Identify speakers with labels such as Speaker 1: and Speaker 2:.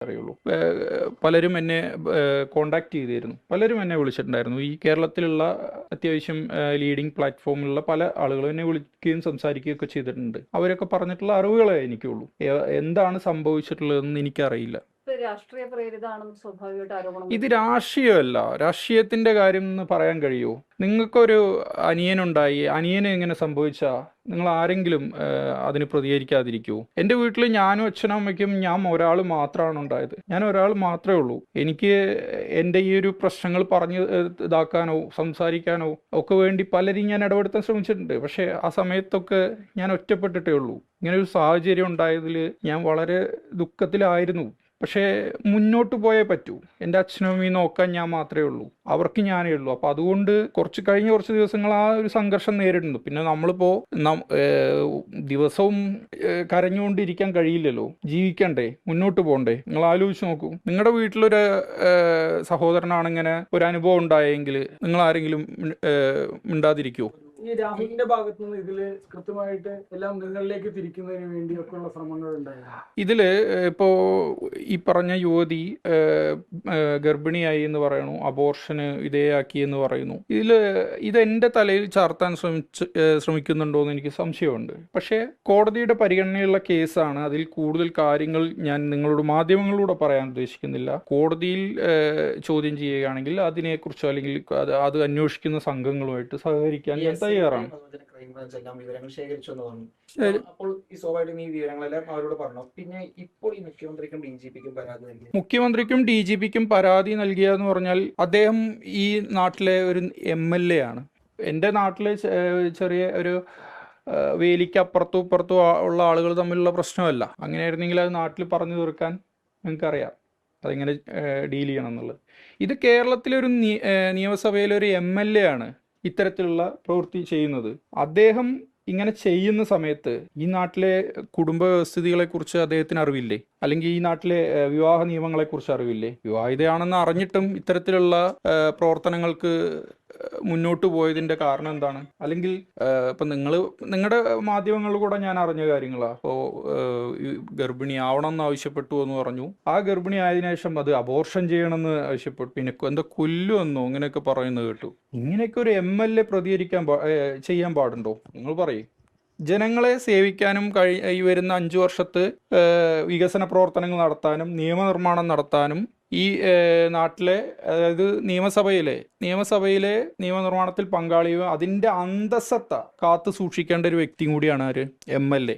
Speaker 1: അറിയുള്ളൂ. പലരും എന്നെ കോണ്ടാക്ട് ചെയ്തിരുന്നു, പലരും എന്നെ വിളിച്ചിട്ടുണ്ടായിരുന്നു. ഈ കേരളത്തിലുള്ള അത്യാവശ്യം ലീഡിങ് പ്ലാറ്റ്ഫോമിലുള്ള പല ആളുകളും എന്നെ വിളിക്കുകയും സംസാരിക്കുകയും ഒക്കെ ചെയ്തിട്ടുണ്ട്. അവരൊക്കെ പറഞ്ഞിട്ടുള്ള അറിവുകളെ എനിക്കുള്ളൂ. എന്താണ് സംഭവിച്ചിട്ടുള്ളതെന്ന് എനിക്കറിയില്ല.
Speaker 2: രാഷ്ട്രീയ പ്രേരിതാണെന്ന് സ്വാഭാവികമായിട്ട് ആരോപണം
Speaker 1: ഇത് രാഷ്ട്രീയമല്ല. രാഷ്ട്രീയത്തിന്റെ കാര്യം എന്ന് പറയാൻ കഴിയുമോ? നിങ്ങൾക്കൊരു അനിയനുണ്ടായി, അനിയന് ഇങ്ങനെ സംഭവിച്ചാൽ നിങ്ങൾ ആരെങ്കിലും അതിന് പ്രതികരിക്കാതിരിക്കുമോ? എൻ്റെ വീട്ടിൽ ഞാനും അച്ഛനും അമ്മയ്ക്കും ഞാൻ ഒരാൾ മാത്രമാണ് ഉണ്ടായത്. ഞാൻ ഒരാൾ മാത്രമേ ഉള്ളൂ. എനിക്ക് എൻ്റെ ഈ ഒരു പ്രശ്നങ്ങൾ പറഞ്ഞ് ഇതാക്കാനോ സംസാരിക്കാനോ ഒക്കെ വേണ്ടി പലരും ഞാൻ ഇടപെടുത്താൻ ശ്രമിച്ചിട്ടുണ്ട്. പക്ഷേ ആ സമയത്തൊക്കെ ഞാൻ ഒറ്റപ്പെട്ടിട്ടേ ഉള്ളൂ. ഇങ്ങനെ ഒരു സാഹചര്യം ഉണ്ടായതിൽ ഞാൻ വളരെ ദുഃഖത്തിലായിരുന്നു. പക്ഷേ മുന്നോട്ട് പോയേ പറ്റൂ. എൻ്റെ അച്ഛനും അമ്മയും നോക്കാൻ ഞാൻ മാത്രമേ ഉള്ളൂ, അവർക്ക് ഞാനേ ഉള്ളൂ. അപ്പോൾ അതുകൊണ്ട് കഴിഞ്ഞ കുറച്ച് ദിവസങ്ങൾ ആ ഒരു സംഘർഷം നേരിടുന്നു. പിന്നെ നമ്മളിപ്പോൾ ദിവസവും കരഞ്ഞുകൊണ്ടിരിക്കാൻ കഴിയില്ലല്ലോ, ജീവിക്കണ്ടേ, മുന്നോട്ട് പോകണ്ടേ? നിങ്ങൾ ആലോചിച്ച് നോക്കൂ. നിങ്ങളുടെ വീട്ടിലൊരു സഹോദരനാണ് ഇങ്ങനെ ഒരു അനുഭവം ഉണ്ടായെങ്കിൽ നിങ്ങൾ ആരെങ്കിലും മിണ്ടാതിരിക്കുമോ?
Speaker 3: ഈ രാഹുലിന്റെ ഭാഗത്തു നിന്ന് ഇതില് കൃത്യമായിട്ട് എല്ലാം നിങ്ങളിലേക്ക് തിരിക്കുന്നതിന് വേണ്ടിയൊക്കെയുള്ള ശ്രമങ്ങൾ ഉണ്ടായിരുന്നു.
Speaker 1: ഇതില് ഇപ്പോ ഈ പറഞ്ഞ യുവതി ഗർഭിണിയായി എന്ന് പറയുന്നു, അബോർഷന് വിധേയാക്കി എന്ന് പറയുന്നു. ഇത് എൻ്റെ തലയിൽ ചാർത്താൻ ശ്രമിക്കുന്നുണ്ടോ എന്ന് എനിക്ക് സംശയമുണ്ട്. പക്ഷേ കോടതിയുടെ പരിഗണനയുള്ള കേസാണ്. അതിൽ കൂടുതൽ കാര്യങ്ങൾ ഞാൻ നിങ്ങളോട് മാധ്യമങ്ങളിലൂടെ പറയാൻ ഉദ്ദേശിക്കുന്നില്ല. കോടതിയിൽ ചോദ്യം ചെയ്യുകയാണെങ്കിൽ അതിനെക്കുറിച്ചോ അല്ലെങ്കിൽ അത് അന്വേഷിക്കുന്ന സംഘങ്ങളുമായിട്ട് സഹകരിക്കാൻ ഞാൻ തയ്യാറാണ്.
Speaker 4: വിവരങ്ങൾ ശേഖരിച്ചു എന്ന് പറഞ്ഞു. അപ്പോൾ ഈ സ്വാഭാവികമായിട്ടും ഈ വിവരങ്ങളെല്ലാം അവരോട് പറഞ്ഞു. പിന്നെ ഇപ്പോൾ ഈ മുഖ്യമന്ത്രിക്കും DGPക്കും പരാതി നൽകി.
Speaker 1: മുഖ്യമന്ത്രിക്കും DGPക്കും പരാതി നൽകിയ എന്ന് പറഞ്ഞാൽ അദ്ദേഹം ഈ നാട്ടിലെ ഒരു MLA ആണ്. എൻ്റെ നാട്ടിലെ ചെറിയ ഒരു വേലിക്ക് അപ്പുറത്തും ഇപ്പുറത്തും ഉള്ള ആളുകൾ തമ്മിലുള്ള പ്രശ്നമല്ല. അങ്ങനെയായിരുന്നെങ്കിൽ അത് നാട്ടിൽ പറഞ്ഞു തീർക്കാൻ നിങ്ങൾക്കറിയാം അതെങ്ങനെ ഡീൽ ചെയ്യണം എന്നുള്ളത്. ഇത് കേരളത്തിലെ ഒരു നിയമസഭയിലെ ഒരു MLA ആണ് ഇത്തരത്തിലുള്ള പ്രവൃത്തി ചെയ്യുന്നത്. അദ്ദേഹം ഇങ്ങനെ ചെയ്യുന്ന സമയത്ത് ഈ നാട്ടിലെ കുടുംബ വ്യവസ്ഥിതികളെ കുറിച്ച് അദ്ദേഹത്തിന് അറിവില്ലേ? അല്ലെങ്കിൽ ഈ നാട്ടിലെ വിവാഹ നിയമങ്ങളെ കുറിച്ച് അറിവില്ലേ? വിവാഹിതയാണെന്ന് അറിഞ്ഞിട്ടും ഇത്തരത്തിലുള്ള പ്രവർത്തനങ്ങൾക്ക് മുന്നോട്ട് പോയതിന്റെ കാരണം എന്താണ്? അല്ലെങ്കിൽ ഇപ്പം നിങ്ങളുടെ മാധ്യമങ്ങളിലൂടെ ഞാൻ അറിഞ്ഞ കാര്യങ്ങളാണ്. അപ്പോൾ ഗർഭിണി ആവണം എന്ന് ആവശ്യപ്പെട്ടു എന്ന് പറഞ്ഞു. ആ ഗർഭിണി ആയതിനു ശേഷം അത് അബോർഷൻ ചെയ്യണമെന്ന് ആവശ്യപ്പെട്ടു. പിന്നെ എന്താ കൊല്ലുമെന്നോ അങ്ങനെയൊക്കെ പറയുന്നത് കേട്ടു. ഇങ്ങനെയൊക്കെ ഒരു MLA ചെയ്യാൻ പാടുണ്ടോ? നിങ്ങൾ പറയും. ജനങ്ങളെ സേവിക്കാനും ഈ വരുന്ന 5 വർഷത്ത് വികസന പ്രവർത്തനങ്ങൾ നടത്താനും നിയമനിർമ്മാണം നടത്താനും ഈ നാട്ടിലെ അതായത് നിയമസഭയിലെ നിയമനിർമ്മാണത്തിൽ പങ്കാളിയും അതിൻ്റെ അന്തസ്സത്ത കാത്തു സൂക്ഷിക്കേണ്ട ഒരു വ്യക്തിയും കൂടിയാണ് ആര്? MLA.